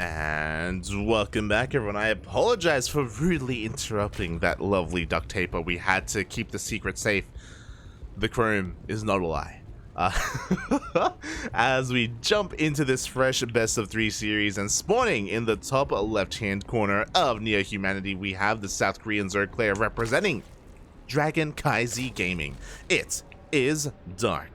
And welcome back, everyone. I apologize for rudely interrupting that lovely duct tape, but we had to keep the secret safe. The chrome is not a lie. As we jump into this fresh best of 3 series, and spawning in the top left-hand corner of Neo Humanity, we have the South Korean Zerg player representing CranKy Gaming. It is Dark.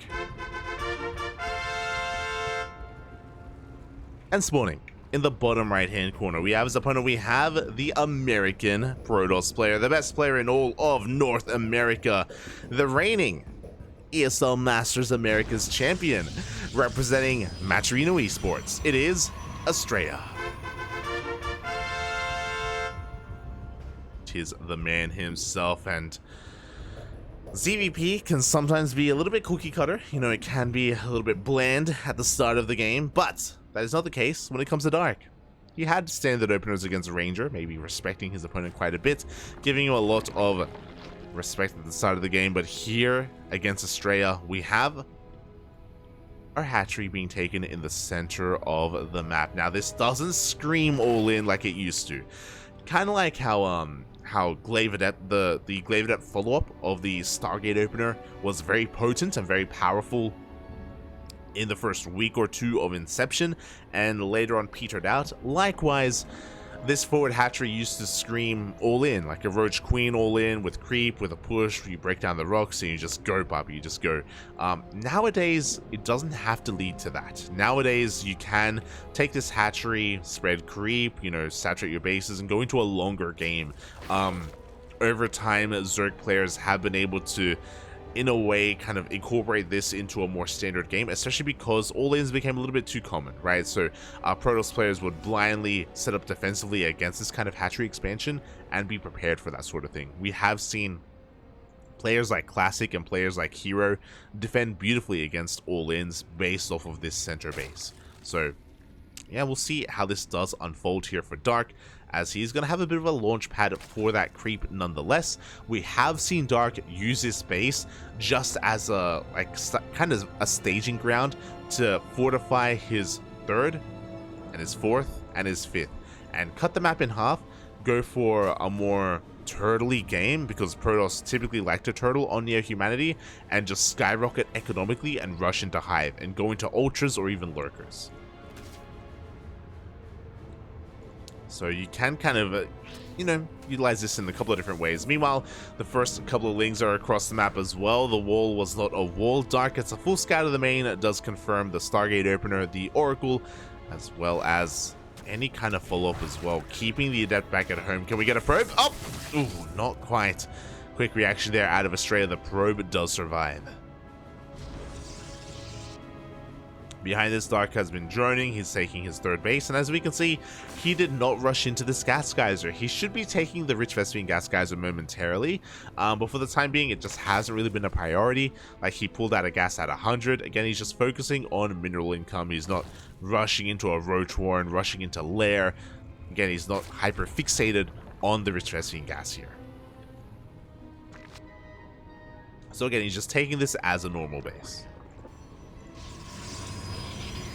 And spawning in the bottom right hand corner, we have as opponent, we have the American Protoss player, the best player in all of North America, the reigning ESL Masters Americas champion, representing Maturino Esports. It is Astrea. Tis the man himself, and ZvP can sometimes be a little bit cookie cutter. You know, it can be a little bit bland at the start of the game, but that is not the case when it comes to Dark. He had standard openers against Ranger, maybe respecting his opponent quite a bit, giving him a lot of respect at the start of the game, but here against Astrea, we have our hatchery being taken in the center of the map. Now, this doesn't scream all in like it used to. Kind of like how Glavedet, the Glavedet follow-up of the Stargate opener was very potent and very powerful in the first week or two of inception, and later on petered out. Likewise, this forward hatchery used to scream all in, like a Roach Queen all in with creep, with a push, you break down the rocks and you just go, puppy, you just go. Nowadays, it doesn't have to lead to that. Nowadays, you can take this hatchery, spread creep, you know, saturate your bases, and go into a longer game. Over time, Zerg players have been able to, in a way, kind of incorporate this into a more standard game, especially because all-ins became a little bit too common, right? So Protoss players would blindly set up defensively against this kind of hatchery expansion and be prepared for that sort of thing. We have seen players like Classic and players like Hero defend beautifully against all-ins based off of this center base. So yeah, we'll see how this does unfold here for Dark, as he's going to have a bit of a launch pad for that creep nonetheless. We have seen Dark use this base just as a kind of a staging ground to fortify his third and his fourth and his fifth, and cut the map in half, go for a more turtley game, because Protoss typically like to turtle on Neo Humanity, and just skyrocket economically and rush into Hive and go into ultras or even lurkers. So you can kind of, you know, utilize this in a couple of different ways. Meanwhile, the first couple of lings are across the map as well. The wall was not a wall. Dark gets a full scout of the main. It does confirm the Stargate opener, the Oracle, as well as any kind of follow-up as well. Keeping the Adept back at home. Can we get a probe? Oh! Ooh, not quite. Quick reaction there out of Astrea. The probe does survive. Behind this, Dark has been droning. He's taking his third base, and as we can see, he did not rush into this gas geyser. He should be taking the Rich Vespian gas geyser momentarily, but for the time being, it just hasn't really been a priority. Like, he pulled out a gas at 100. Again, he's just focusing on mineral income. He's not rushing into a Roach Warren, rushing into Lair. Again, he's not hyper fixated on the Rich Vespian gas here. So again, he's just taking this as a normal base.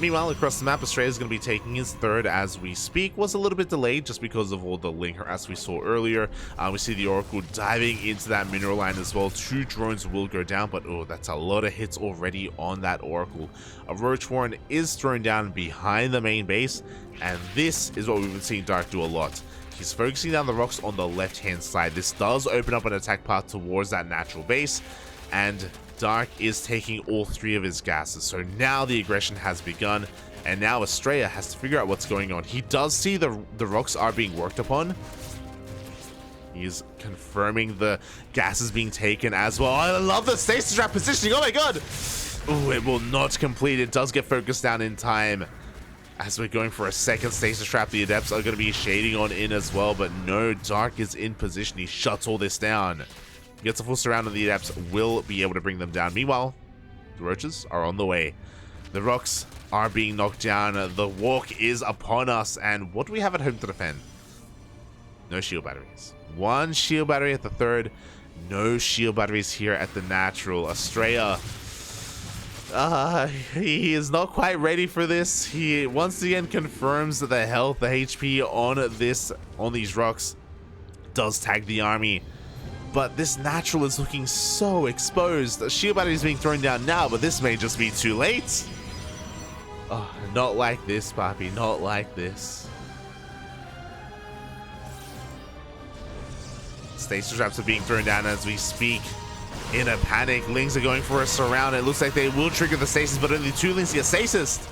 Meanwhile, across the map, Astrea is going to be taking his third as we speak. Was a little bit delayed just because of all the link harass we saw earlier. We see the Oracle diving into that mineral line as well. 2 drones will go down, but oh, that's a lot of hits already on that Oracle. A Roach Warren is thrown down behind the main base, and this is what we've been seeing Dark do a lot. He's focusing down the rocks on the left-hand side. This does open up an attack path towards that natural base, and Dark is taking all 3 of his gases. So now the aggression has begun, and now Astrea has to figure out what's going on. He does see the rocks are being worked upon. He's confirming the gases being taken as well. I love the stasis trap positioning. Oh my god! Oh, it will not complete. It does get focused down in time. As we're going for a second stasis trap, the Adepts are going to be shading on in as well, but no, Dark is in position. He shuts all this down. Gets a full surround, and the Adepts will be able to bring them down. Meanwhile, the Roaches are on the way. The rocks are being knocked down. The walk is upon us. And what do we have at home to defend? No shield batteries. 1 shield battery at the third. No shield batteries here at the natural. Astrea He is not quite ready for this. He once again confirms that the health, the HP on these rocks does tag the army. But this natural is looking so exposed. The shield battery is being thrown down now, but this may just be too late. Oh, not like this, Papi. Not like this. Stasis traps are being thrown down as we speak. In a panic, Lings are going for a surround. It looks like they will trigger the stasis, but only 2 Lings get stasis.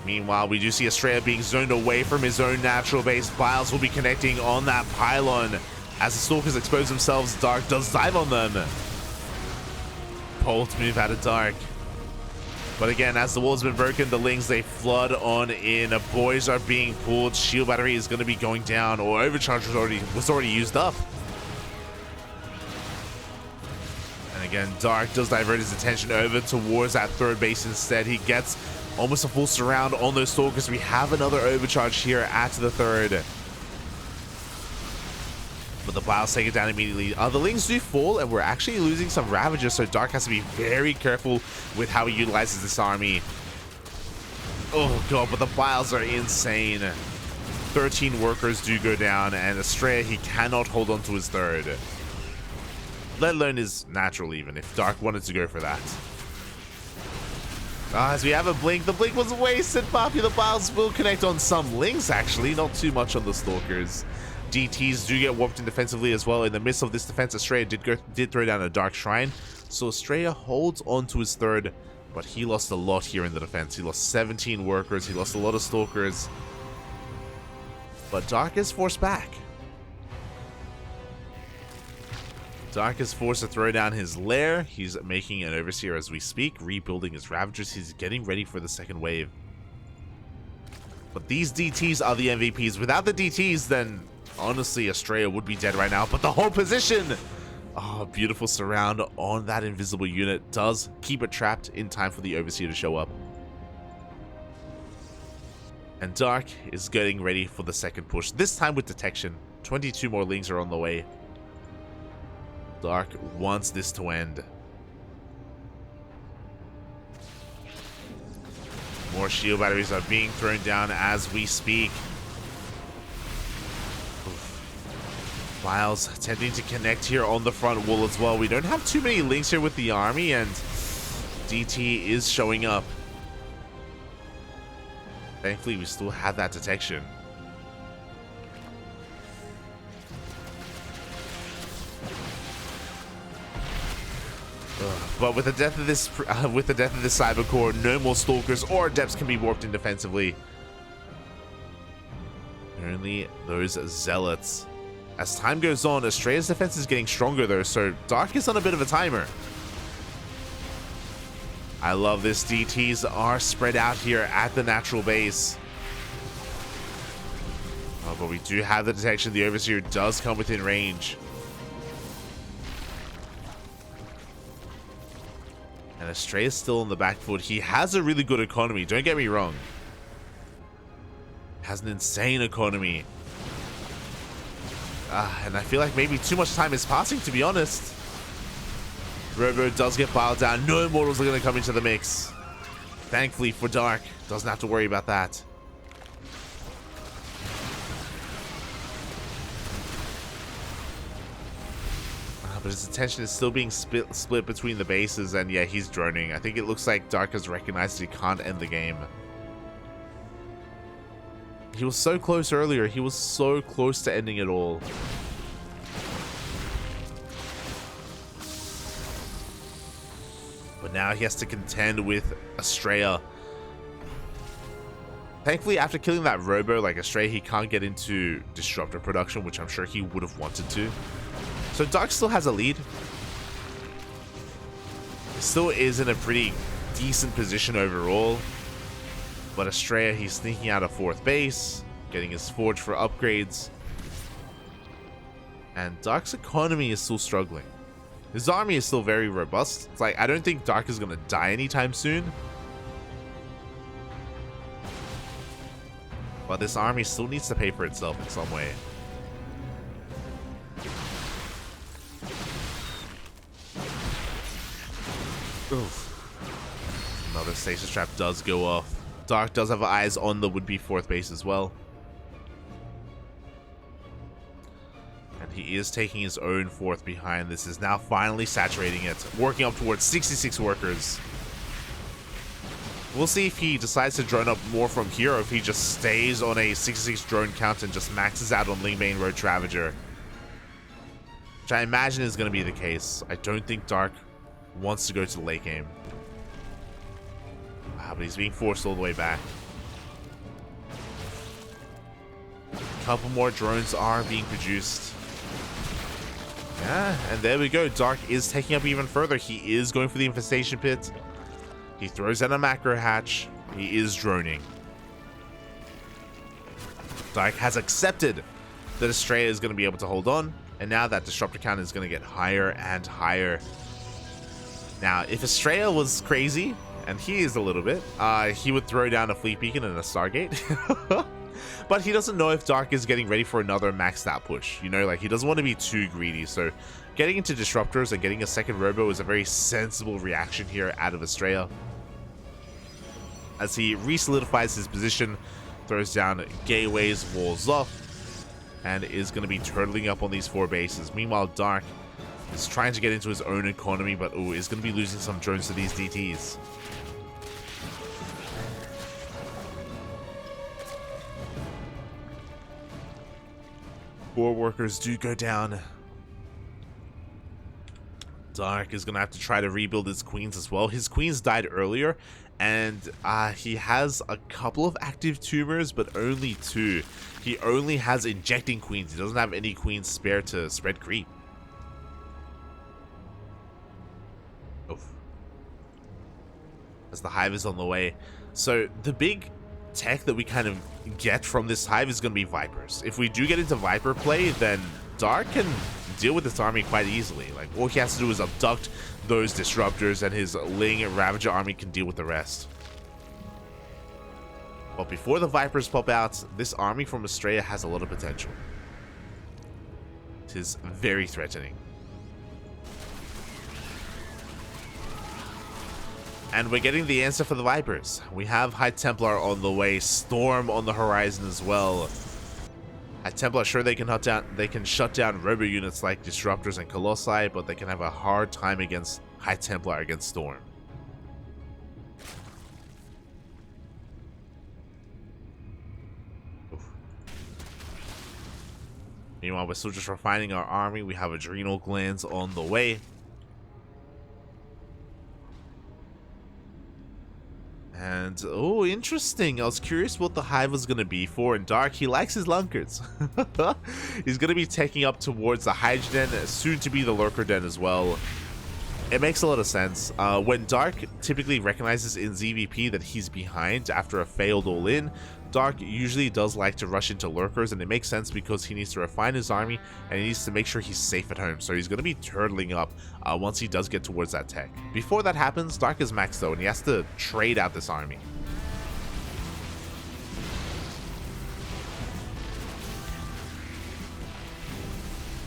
Meanwhile, we do see Astrea being zoned away from his own natural base. Biles will be connecting on that pylon. As the Stalkers expose themselves, Dark does dive on them. Bold move out of Dark. But again, as the wall's been broken, the Lings, they flood on in. Boys are being pulled. Shield battery is going to be going down, or overcharge was already used up. And again, Dark does divert his attention over towards that third base instead. He gets almost a full surround on those Stalkers. We have another overcharge here at the third. But the Biles take it down immediately. The Lings do fall, and we're actually losing some Ravagers, so Dark has to be very careful with how he utilizes this army. Oh god, but the Biles are insane. 13 workers do go down, and Astrea, he cannot hold on to his third. Let alone his natural even, if Dark wanted to go for that. As we have a blink, the blink was wasted, Papi. The Biles will connect on some Lings, actually, not too much on the Stalkers. DTs do get warped in defensively as well. In the midst of this defense, Astrea did throw down a Dark Shrine. So Astrea holds on to his third, but he lost a lot here in the defense. He lost 17 workers. He lost a lot of Stalkers. But Dark is forced back. Dark is forced to throw down his lair. He's making an Overseer as we speak, rebuilding his Ravagers. He's getting ready for the second wave. But these DTs are the MVPs. Without the DTs, then honestly, Astrea would be dead right now. But the whole position! Oh, beautiful surround on that invisible unit does keep it trapped in time for the Overseer to show up. And Dark is getting ready for the second push. This time with detection. 22 more Lings are on the way. Dark wants this to end. More shield batteries are being thrown down as we speak. Biles attempting to connect here on the front wall as well. We don't have too many Lings here with the army, and DT is showing up. Thankfully, we still have that detection. But with the death of this, Cyber Core, no more Stalkers or Adepts can be warped in defensively. Only those Zealots. As time goes on, Astrea's defense is getting stronger though, so Dark is on a bit of a timer. I love this. DTs are spread out here at the natural base. Oh, but we do have the detection. The Overseer does come within range. And Astrea is still on the back foot. He has a really good economy, don't get me wrong. Has an insane economy. And I feel like maybe too much time is passing, to be honest. Robo does get piled down. No immortals are going to come into the mix. Thankfully for Dark, doesn't have to worry about that. But his attention is still being split between the bases, and yeah, he's droning. I think it looks like Dark has recognized he can't end the game. He was so close earlier. He was so close to ending it all. But now he has to contend with Astrea. Thankfully, after killing that Robo like Astrea, he can't get into Disruptor production, which I'm sure he would have wanted to. So Dark still has a lead. Still is in a pretty decent position overall. But Astrea, he's sneaking out of 4th base, getting his Forge for upgrades. And Dark's economy is still struggling. His army is still very robust. It's like, I don't think Dark is going to die anytime soon. But this army still needs to pay for itself in some way. Oof. Another stasis trap does go off. Dark does have eyes on the would-be 4th base as well. And he is taking his own 4th behind. This is now finally saturating it, working up towards 66 workers. We'll see if he decides to drone up more from here, or if he just stays on a 66 drone count and just maxes out on Lingbane Roach Ravager. Which I imagine is going to be the case. I don't think Dark wants to go to the late game. But he's being forced all the way back. A couple more drones are being produced. Yeah, and there we go. Dark is taking up even further. He is going for the infestation pit. He throws out a macro hatch. He is droning. Dark has accepted that Astrea is going to be able to hold on, and now that disruptor count is going to get higher and higher. Now, if Astrea was crazy, and he is a little bit, he would throw down a Fleet Beacon and a Stargate. But he doesn't know if Dark is getting ready for another maxed out push. You know, like, he doesn't want to be too greedy. So getting into disruptors and getting a second robo is a very sensible reaction here out of Astrea. As he re-solidifies his position, throws down gateways, walls off, and is going to be turtling up on these 4 bases. Meanwhile, Dark is trying to get into his own economy, but is going to be losing some drones to these DTs. Four workers do go down. Dark is going to have to try to rebuild his queens as well. His queens died earlier, and he has a couple of active tumors, but only 2. He only has injecting queens. He doesn't have any queens spare to spread creep. Oof. As the hive is on the way. So the big tech that we kind of get from this hive is going to be Vipers. If we do get into Viper play, then Dark can deal with this army quite easily. Like, all he has to do is abduct those disruptors, and his Ling and Ravager army can deal with the rest. But before the Vipers pop out, this army from Astrea has a lot of potential. It is very threatening. And we're getting the answer for the Vipers. We have High Templar on the way, Storm on the horizon as well. High Templar, sure, they can shut down robo units like Disruptors and Colossi, but they can have a hard time against High Templar against Storm. Oof. Meanwhile, we're still just refining our army. We have Adrenal Glands on the way. And, oh, interesting. I was curious what the hive was going to be for. In Dark, he likes his lunkers. He's going to be taking up towards the Hydra Den, soon to be the Lurker Den as well. It makes a lot of sense. When Dark typically recognizes in ZvP that he's behind after a failed all-in, Dark usually does like to rush into Lurkers, and it makes sense because he needs to refine his army and he needs to make sure he's safe at home. So he's going to be turtling up once he does get towards that tech. Before that happens, Dark is maxed though, and he has to trade out this army.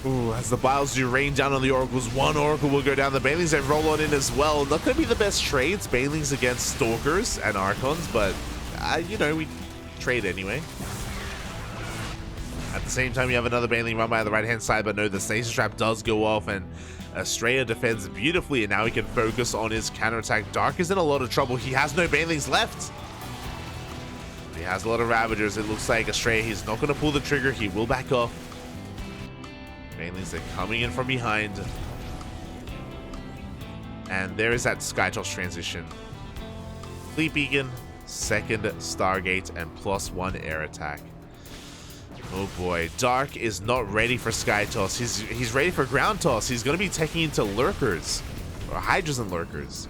Ooh, as the Biles do rain down on the Oracles, one Oracle will go down. The Banelings they roll on in as well. Not going to be the best trades, Banelings against Stalkers and Archons, but, you know, we trade anyway. At the same time, you have another Baneling run by the right-hand side, but no, the Stasis Trap does go off, and Astrea defends beautifully, and now he can focus on his counterattack. Dark is in a lot of trouble. He has no Banelings left. He has a lot of Ravagers. It looks like Astrea, he's not going to pull the trigger. He will back off. Banelings, they're coming in from behind. And there is that Skytoss transition. Fleet Beacon, second Stargate, and +1 air attack. Oh boy, Dark is not ready for Skytoss. He's ready for ground toss. He's going to be taking into Lurkers, or Hydras and Lurkers.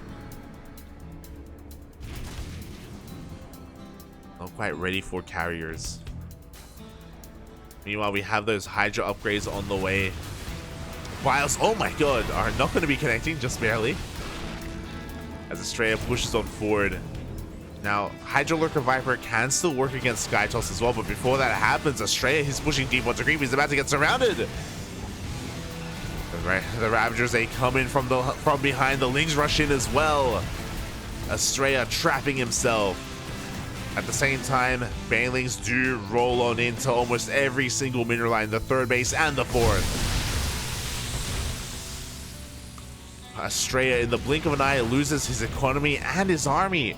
Not quite ready for carriers. Meanwhile, we have those Hydra upgrades on the way. Biles, oh my god, are not going to be connecting, just barely. As Astrea pushes on forward. Now, Hydra Lurker Viper can still work against Skytoss as well, but before that happens, Astrea, he's pushing deep onto creep. He's about to get surrounded. The Ravagers, they come in from behind. The Lings rush in as well. Astrea trapping himself. At the same time, Banelings do roll on into almost every single mineral line, the third base and the fourth. Astrea, in the blink of an eye, loses his economy and his army.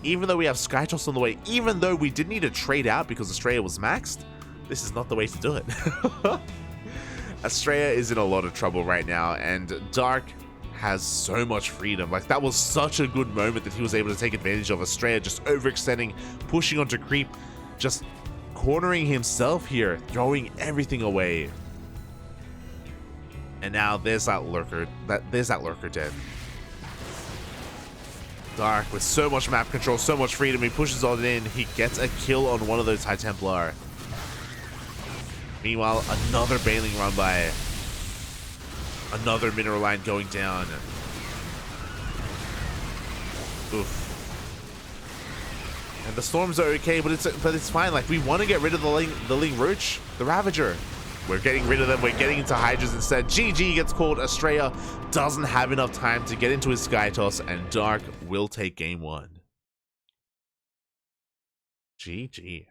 Even though we have Skytoss on the way, even though we did need to trade out because Astrea was maxed, this is not the way to do it. Astrea is in a lot of trouble right now, and Dark has so much freedom. Like, that was such a good moment that he was able to take advantage of. Astrea just overextending, pushing onto creep, just cornering himself here, throwing everything away. And now there's that lurker. There's that lurker dead. Dark with so much map control, so much freedom. He pushes on in. He gets a kill on one of those High Templar. Meanwhile, another Baneling run by. Another mineral line going down. Oof. And the storms are okay, but it's fine. Like, we want to get rid of the Ling Roach, the Ravager. We're getting rid of them. We're getting into Hydras instead. GG gets called. Astrea doesn't have enough time to get into his Sky Toss, and Dark will take game one. GG.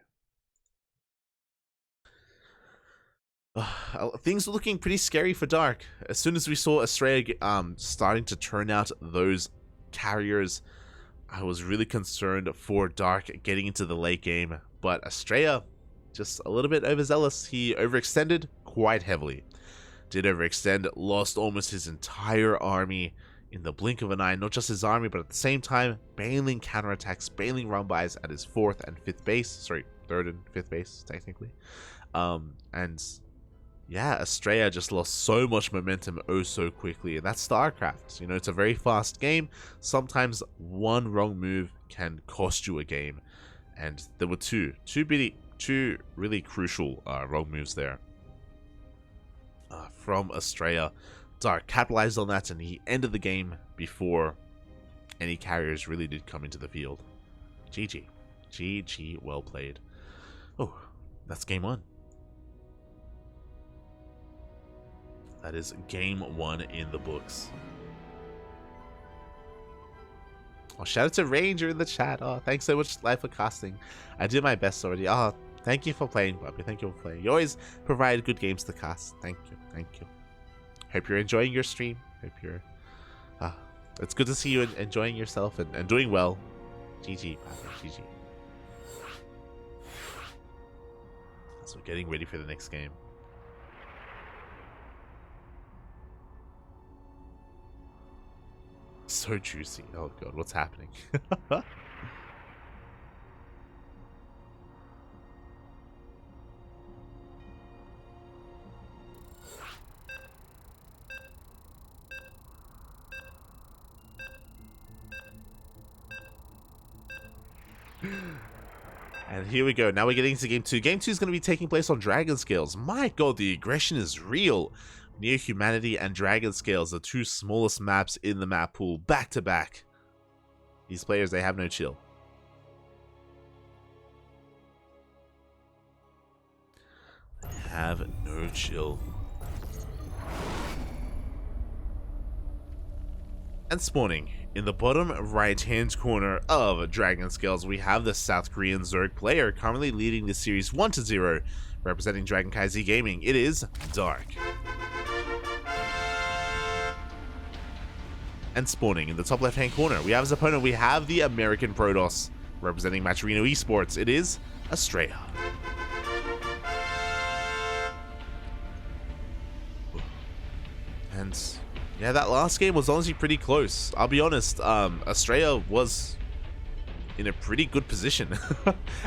Things are looking pretty scary for Dark. As soon as we saw Astrea starting to turn out those carriers, I was really concerned for Dark getting into the late game. But Astrea, just a little bit overzealous. He overextended quite heavily. Did overextend, lost almost his entire army in the blink of an eye. Not just his army, but at the same time, Baneling counterattacks, Baneling run-bys at his 4th and 5th base. Sorry, 3rd and 5th base, technically. And yeah, Astrea just lost so much momentum oh so quickly. And that's StarCraft. You know, it's a very fast game. Sometimes one wrong move can cost you a game. And there were two really crucial wrong moves there from Astrea. Dark capitalized on that, and he ended the game before any carriers really did come into the field. GG. GG, well played. Oh, that's game one. That is game one in the books. Oh, shout out to Ranger in the chat. Oh, thanks so much, Life for casting. I did my best already. Oh, thank you for playing, Bobby. Thank you for playing. You always provide good games to cast. Thank you. Thank you. Hope you're enjoying your stream. Hope you're... it's good to see you enjoying yourself and doing well. GG, Bobby. GG. So we're getting ready for the next game. So juicy. Oh god, what's happening? And here we go. Now we're getting into game two. Game two is going to be taking place on Dragon Scales. My god, the aggression is real. Near Humanity and Dragon Scales, the two smallest maps in the map pool, back to back. These players, they have no chill. They have no chill. And spawning in the bottom right hand corner of Dragon Scales, we have the South Korean Zerg player currently leading the series 1-0, representing CranKy Z Gaming. It is Dark. And spawning in the top left hand corner, we have his opponent. We have the American Protoss representing Maturino Esports. It is Astrea. And yeah, that last game was honestly pretty close. I'll be honest, Astrea was in a pretty good position.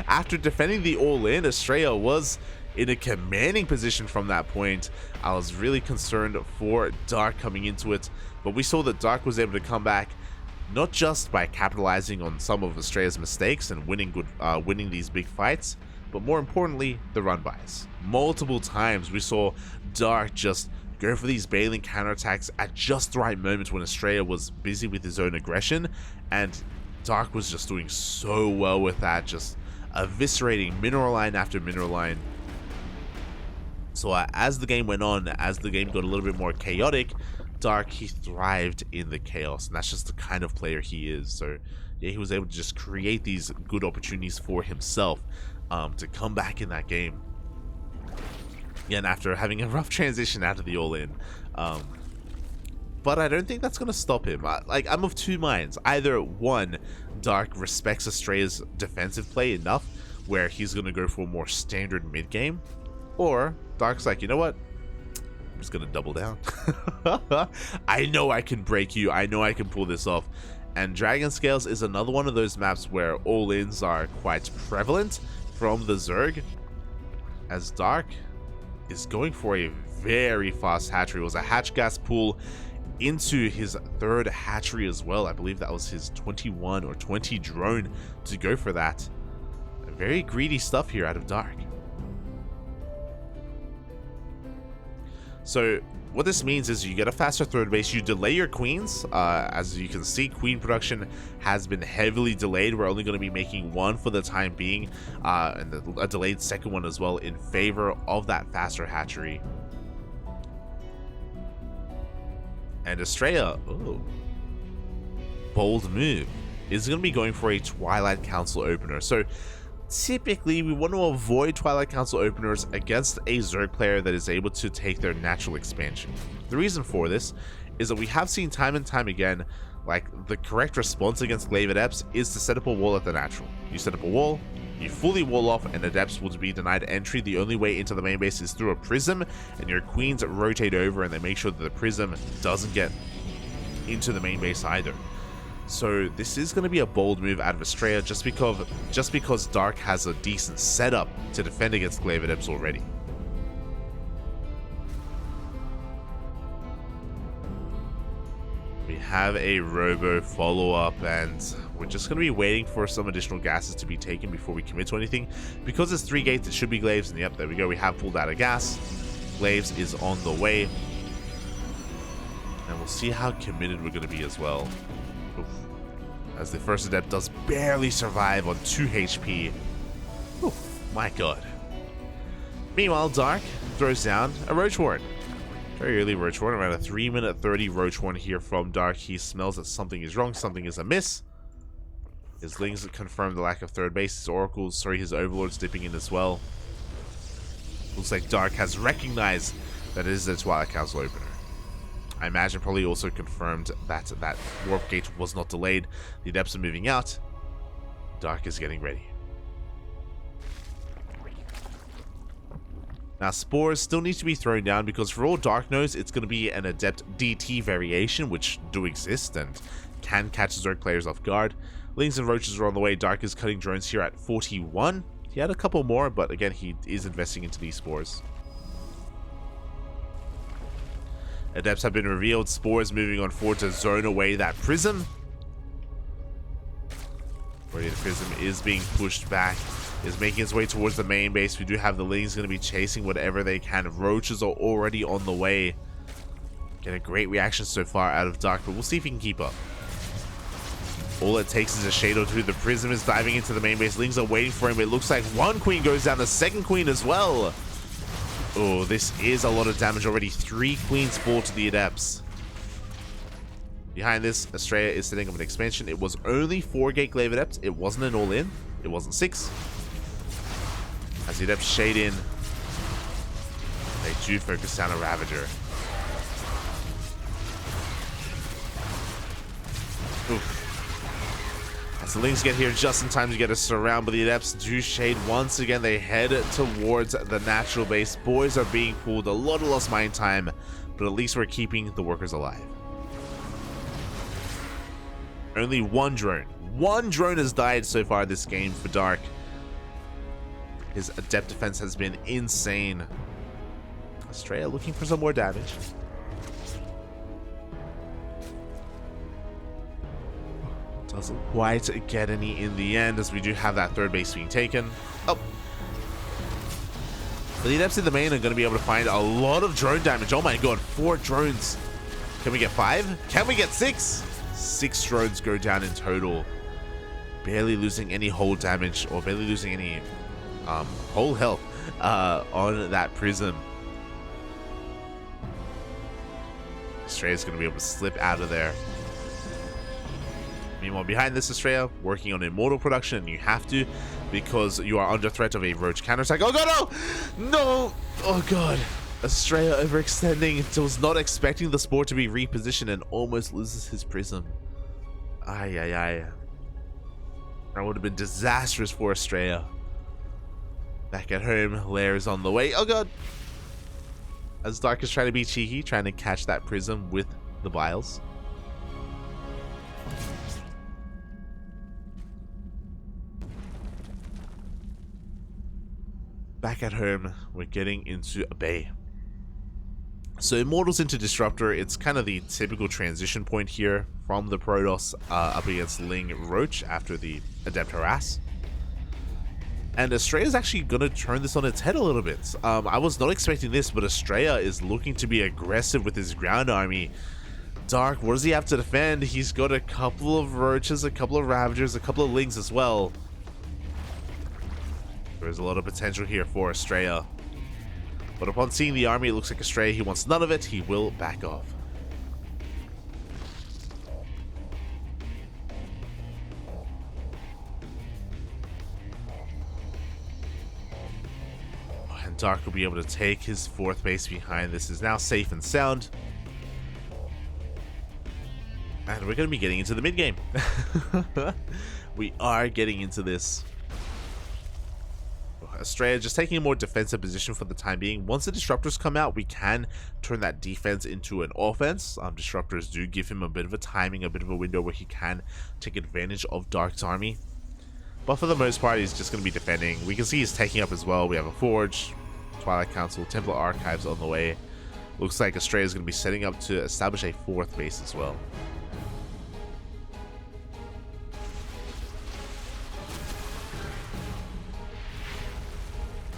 After defending the all-in, Astrea was in a commanding position from that point. I was really concerned for Dark coming into it, but we saw that Dark was able to come back, not just by capitalizing on some of Astrea's mistakes and winning these big fights, but more importantly, the run-bys. Multiple times we saw Dark just go for these Baneling counterattacks at just the right moment when Astrea was busy with his own aggression, and Dark was just doing so well with that, just eviscerating mineral line after mineral line. So as the game went on, as the game got a little bit more chaotic, Dark, he thrived in the chaos, and that's just the kind of player he is. So yeah, he was able to just create these good opportunities for himself to come back in that game. Again, after having a rough transition out of the all-in. But I don't think that's going to stop him. I'm of two minds. Either one, Dark respects Astrea's defensive play enough where he's going to go for a more standard mid game, or Dark's like, you know what? I'm just going to double down. I know I can break you. I know I can pull this off. And Dragon Scales is another one of those maps where all-ins are quite prevalent from the Zerg, as Dark is going for a very fast hatchery. It was a hatch gas pool into his third hatchery as well. I believe that was his 21 or 20 drone to go for that. Very greedy stuff here out of Dark. So what this means is you get a faster third base, you delay your queens. As you can see, queen production has been heavily delayed. We're only going to be making one for the time being, and a delayed second one as well in favor of that faster hatchery. And Astrea, bold move, is going to be going for a Twilight Council opener. So typically we want to avoid Twilight Council openers against a Zerg player that is able to take their natural expansion. The reason for this is that we have seen time and time again, like, the correct response against Glaive Adepts is to set up a wall at the natural. You set up a wall, you fully wall off, and Adepts will be denied entry. The only way into the main base is through a prism, and your queens rotate over and they make sure that the prism doesn't get into the main base either. So this is going to be a bold move out of Astrea just because Dark has a decent setup to defend against Glaive Adepts already. We have a Robo follow-up, and we're just going to be waiting for some additional gases to be taken before we commit to anything. Because it's 3 gates, it should be Glaives, and yep, there we go. We have pulled out a gas. Glaives is on the way. And we'll see how committed we're going to be as well. Oof. As the first Adept does barely survive on 2 HP. Oof, my god. Meanwhile, Dark throws down a Roach Warren. Very early Roach Warren, around a 3-minute 30 Roach Warren here from Dark. He smells that something is wrong, something is amiss. His Lings confirm the lack of third base. His Oracles, sorry, his Overlord's dipping in as well. Looks like Dark has recognized that it is the Twilight Council opener. I imagine probably also confirmed that that warp gate was not delayed. The Adepts are moving out. Dark is getting ready. Now, Spores still need to be thrown down because for all Dark knows, it's going to be an Adept DT variation, which do exist and can catch Zerg players off guard. Lings and Roaches are on the way. Dark is cutting drones here at 41. He had a couple more, but again, he is investing into these Spores. Adepts have been revealed. Spores moving on forward to zone away that Prism. Already the Prism is being pushed back. Is making its way towards the main base. We do have the Lings going to be chasing whatever they can. Roaches are already on the way. Get a great reaction so far out of Dark, but we'll see if he can keep up. All it takes is a shade or two. The Prism is diving into the main base. Lings are waiting for him. It looks like one queen goes down. The second queen as well. Oh, this is a lot of damage already. 3 queens fall to the Adepts. Behind this, Astrea is setting up an expansion. It was only 4 gate Glaive Adepts. It wasn't an all-in. It wasn't 6. As the Adepts shade in, they do focus down a Ravager. Oof. As the Lings get here just in time to get a surround, but the Adepts do shade once again. They head towards the natural base. Boys are being pulled. A lot of lost mine time, but at least we're keeping the workers alive. Only one drone. One drone has died so far this game for Dark. His Adept defense has been insane. Astrea looking for some more damage. Doesn't quite get any in the end, as we do have that third base being taken. Oh. But the Adepts in the main are going to be able to find a lot of drone damage. Oh my god, 4 drones. Can we get 5? Can we get 6? 6 drones go down in total. Barely losing any hull damage, or barely losing any whole health on that Prism. Astrea is going to be able to slip out of there. Meanwhile, behind this, Astrea working on immortal production, and you have to because you are under threat of a roach counterattack. Oh god, no! No! Oh god. Astrea overextending. Was not expecting the sport to be repositioned and almost loses his prism. Ay, ay, ay. That would have been disastrous for Astrea. Back at home, Lair is on the way. Oh god! As Dark is trying to be cheeky, trying to catch that prism with the vials. Back at home, we're getting into a bay. So Immortals into Disruptor, it's kind of the typical transition point here from the Protoss up against Ling Roach after the Adept Harass. And Astrea is actually going to turn this on its head a little bit. I was not expecting this, but Astrea is looking to be aggressive with his ground army. Dark, what does he have to defend? He's got a couple of Roaches, a couple of Ravagers, a couple of Lings as well. There's a lot of potential here for Astrea. But upon seeing the army, it looks like Astrea, he wants none of it. He will back off. And Dark will be able to take his 4th base behind. This is now safe and sound. And we're going to be getting into the mid game. We are getting into this. Astrea just taking a more defensive position for the time being. Once the Disruptors come out, we can turn that defense into an offense. Disruptors do give him a bit of a timing, a bit of a window where he can take advantage of Dark's army. But for the most part, he's just going to be defending. We can see he's taking up as well. We have a Forge, Twilight Council, Templar Archives on the way. Looks like Astrea is going to be setting up to establish a 4th base as well.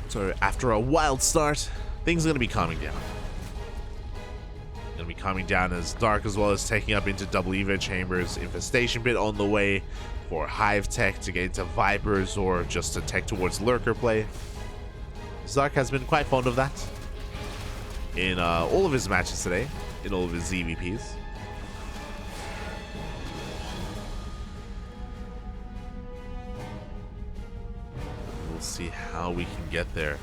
So after a wild start, things are going to be calming down. Going to be calming down as Dark as well as taking up into double Evo chambers, Infestation Pit on the way for Hive Tech to get into Vipers or just to tech towards Lurker play. Dark has been quite fond of that in all of his matches today, in all of his ZvPs. See how we can get there.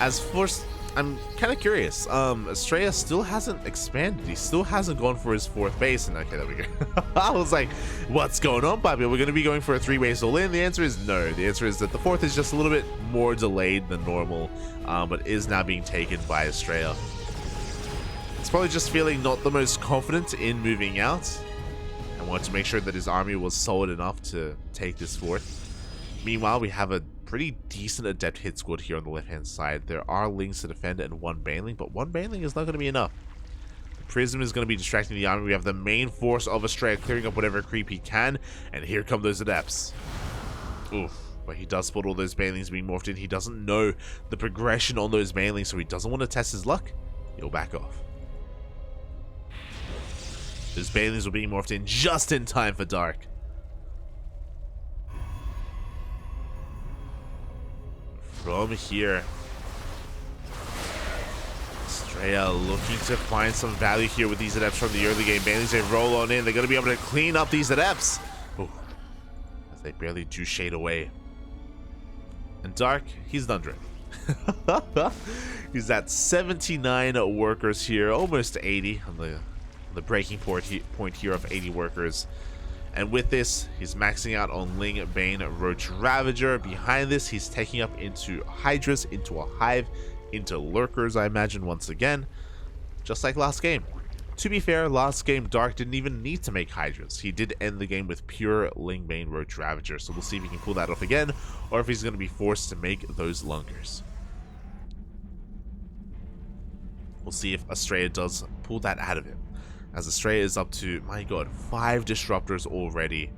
As for, I'm kind of curious. Astrea still hasn't expanded. He still hasn't gone for his 4th base. And okay, there we go. I was like, what's going on, Bobby? We're going to be going for a 3-base all-in. The answer is no. The answer is that the 4th is just a little bit more delayed than normal, but is now being taken by Astrea. It's probably just feeling not the most confident in moving out. I wanted to make sure that his army was solid enough to take this 4th. Meanwhile, we have a pretty decent Adept hit squad here on the left-hand side. There are Lings to defend and 1 Baneling, but 1 Baneling is not going to be enough. The Prism is going to be distracting the army. We have the main force of Astrea clearing up whatever creep he can, and here come those Adepts. Oof. But he does spot all those Banelings being morphed in. He doesn't know the progression on those Banelings, so he doesn't want to test his luck. He'll back off. Those Banelings were being morphed in just in time for Dark. From here, Astrea looking to find some value here with these Adepts from the early game. Banelings, they roll on in. They're going to be able to clean up these Adepts. Ooh, as they barely do shade away. And Dark, he's done driven. He's at 79 workers here, almost 80 on the breaking point here of 80 workers. And with this, he's maxing out on Ling, Bane, Roach, Ravager. Behind this, he's taking up into Hydras, into a Hive, into Lurkers, I imagine, once again. Just like last game. To be fair, last game, Dark didn't even need to make Hydras. He did end the game with pure Ling, Bane, Roach, Ravager. So we'll see if he can pull that off again, or if he's going to be forced to make those Lungers. We'll see if Astrea does pull that out of him. As Astrea is up to, my god, 5 Disruptors already.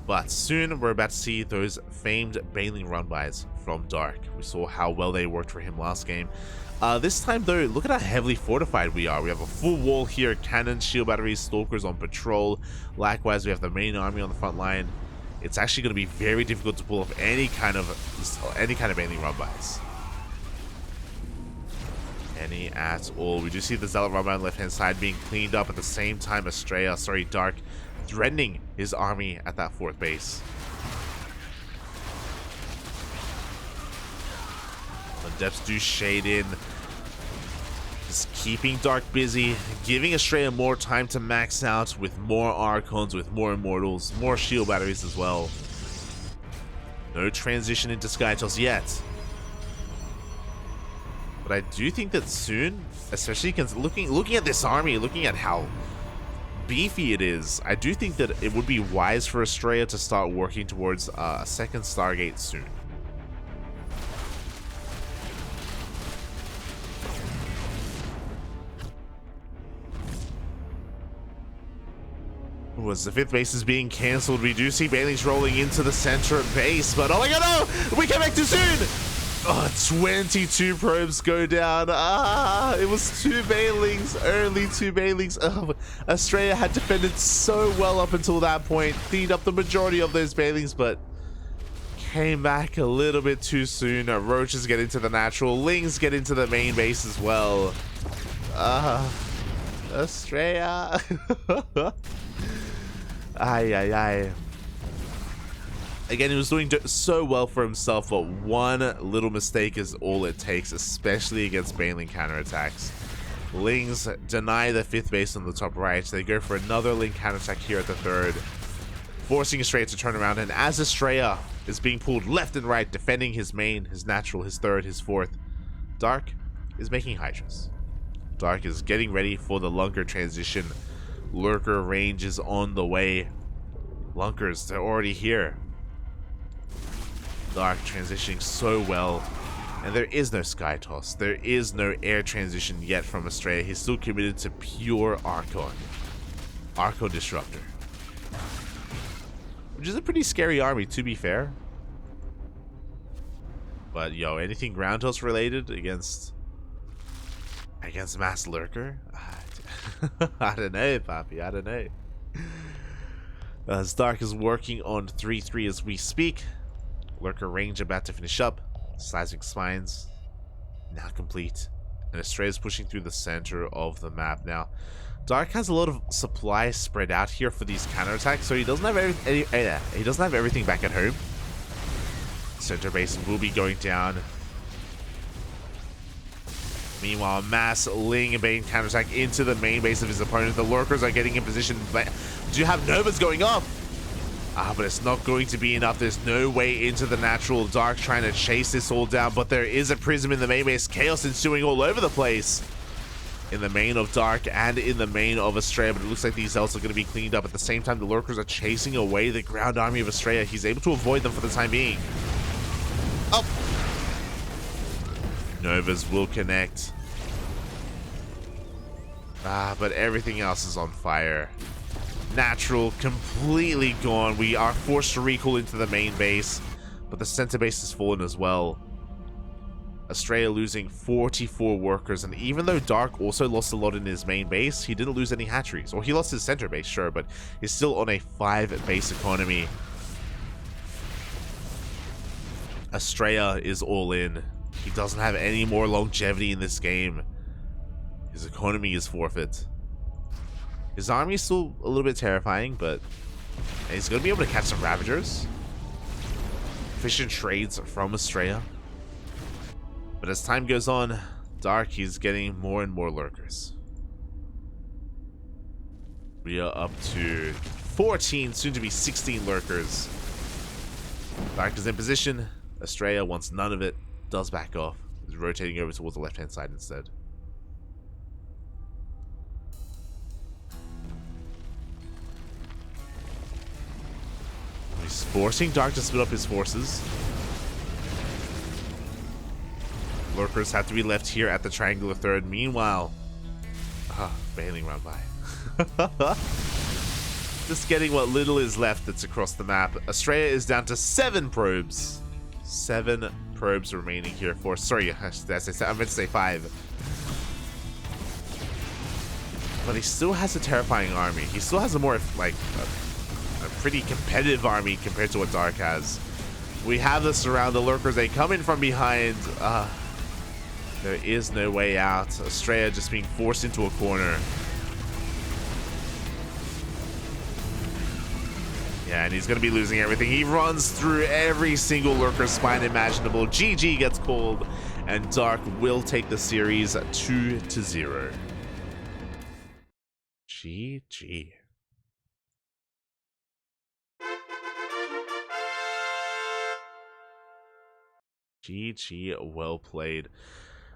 But soon we're about to see those famed Baneling run-bys from Dark. We saw how well they worked for him last game. This time though, look at how heavily fortified we are. We have a full wall here, cannons, shield batteries, stalkers on patrol. Likewise, we have the main army on the front line. It's actually going to be very difficult to pull off any kind of Baneling run-bys. Any at all. We do see the Zealot Rumble on the left-hand side being cleaned up at the same time. Dark, threatening his army at that 4th base. The depths do shade in. Just keeping Dark busy, giving Astrea more time to max out with more Archons, with more Immortals, more shield batteries as well. No transition into Skytoss yet. But I do think that soon, especially looking at this army, looking at how beefy it is, I do think that it would be wise for Astrea to start working towards a 2nd Stargate soon. As the 5th base is being cancelled, we do see Banelings rolling into the center base, but oh my god, no! We came back too soon! Oh, 22 probes go down. It was 2 Banelings, only 2 Banelings. Oh, Astrea had defended so well up until that point, cleaned up the majority of those Banelings, but came back a little bit too soon. Roaches get into the natural, Lings get into the main base as well. Astrea. Ay. Again, he was doing so well for himself, but one little mistake is all it takes, especially against Baneling counterattacks. Lings deny the 5th base on the top right. They go for another Ling counterattack here at the 3rd, forcing Astrea to turn around. And as Astrea is being pulled left and right, defending his main, his natural, his 3rd, his 4th, Dark is making Hydras. Dark is getting ready for the Lunker transition. Lurker range is on the way. Lunkers, they're already here. Dark transitioning so well. And there is no Sky Toss. There is no air transition yet from Astrea. He's still committed to pure Archon. Archon Disruptor. Which is a pretty scary army, to be fair. But, yo, anything Ground Toss related against Mass Lurker? I don't know, Papi. I don't know. As Dark is working on 3-3 as we speak. Lurker range about to finish up. Seismic Spines now complete. And Astrea is pushing through the center of the map. Now, Dark has a lot of supply spread out here for these counterattacks, so he doesn't have everything back at home. Center base will be going down. Meanwhile, mass Ling and Bane counterattack into the main base of his opponent. The Lurkers are getting in position. Do you have Novas going up? But it's not going to be enough. There's no way into the natural. Dark trying to chase this all down, but there is a Prism in the main base. Chaos ensuing all over the place. In the main of Dark and in the main of Astrea, but it looks like these Zealots are going to be cleaned up. At the same time, the Lurkers are chasing away the ground army of Astrea. He's able to avoid them for the time being. Oh! Novas will connect. But everything else is on fire. Natural, completely gone. We are forced to recall into the main base, but the center base has fallen as well. Astrea losing 44 workers, and even though Dark also lost a lot in his main base, he didn't lose any hatcheries. Or he lost his center base, sure, but he's still on a 5 base economy. Astrea is all in. He doesn't have any more longevity in this game. His economy is forfeit. His army is still a little bit terrifying, but he's going to be able to catch some Ravagers. Efficient trades from Astrea. But as time goes on, Dark, he's getting more and more Lurkers. We are up to 14, soon to be 16 Lurkers. Dark is in position. Astrea wants none of it. Does back off. He's rotating over towards the left-hand side instead. He's forcing Dark to split up his forces. Lurkers have to be left here at the triangular 3rd. Meanwhile, Baneling round by. Just getting what little is left that's across the map. Astrea is down to 7 probes. 7 probes remaining here for. Sorry, I meant to say 5. But he still has a terrifying army. He still has a more like a pretty competitive army compared to what Dark has. We have this around the Lurkers. They come in from behind. There is no way out. Astrea just being forced into a corner. Yeah, and he's going to be losing everything. He runs through every single lurker spine imaginable. GG gets called, and Dark will take the series 2-0. GG. GG, well played.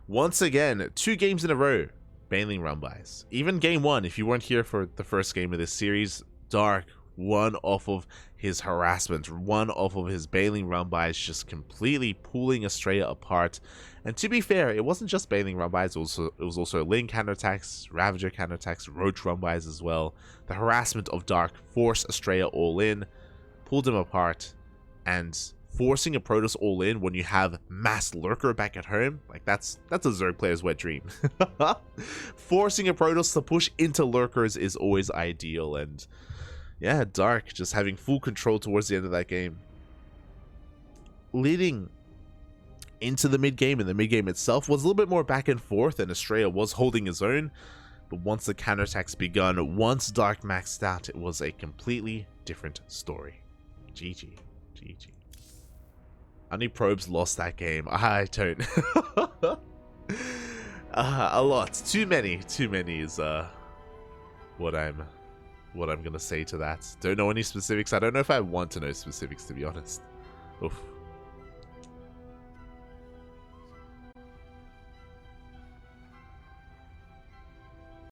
Once again, 2 games in a row, bailing run-bys. Even game 1, if you weren't here for the first game of this series, Dark won off of his harassment, won off of his bailing run-bys, just completely pulling Astrea apart. And to be fair, it wasn't just bailing run-bys, it was also Link counterattacks, Ravager counterattacks, Roach run-bys as well. The harassment of Dark forced Astrea all in, pulled him apart, and forcing a Protoss all in when you have mass lurker back at home, like that's a Zerg player's wet dream. Forcing a Protoss to push into lurkers is always ideal, and yeah, Dark just having full control towards the end of that game. Leading into the mid game, and the mid game itself was a little bit more back and forth, and Astrea was holding his own, but once the counterattacks begun, once Dark maxed out, it was a completely different story. GG. GG. How many probes lost that game? I don't. A lot. Too many is what I'm gonna say to that. Don't know any specifics. I don't know if I want to know specifics, to be honest. Oof.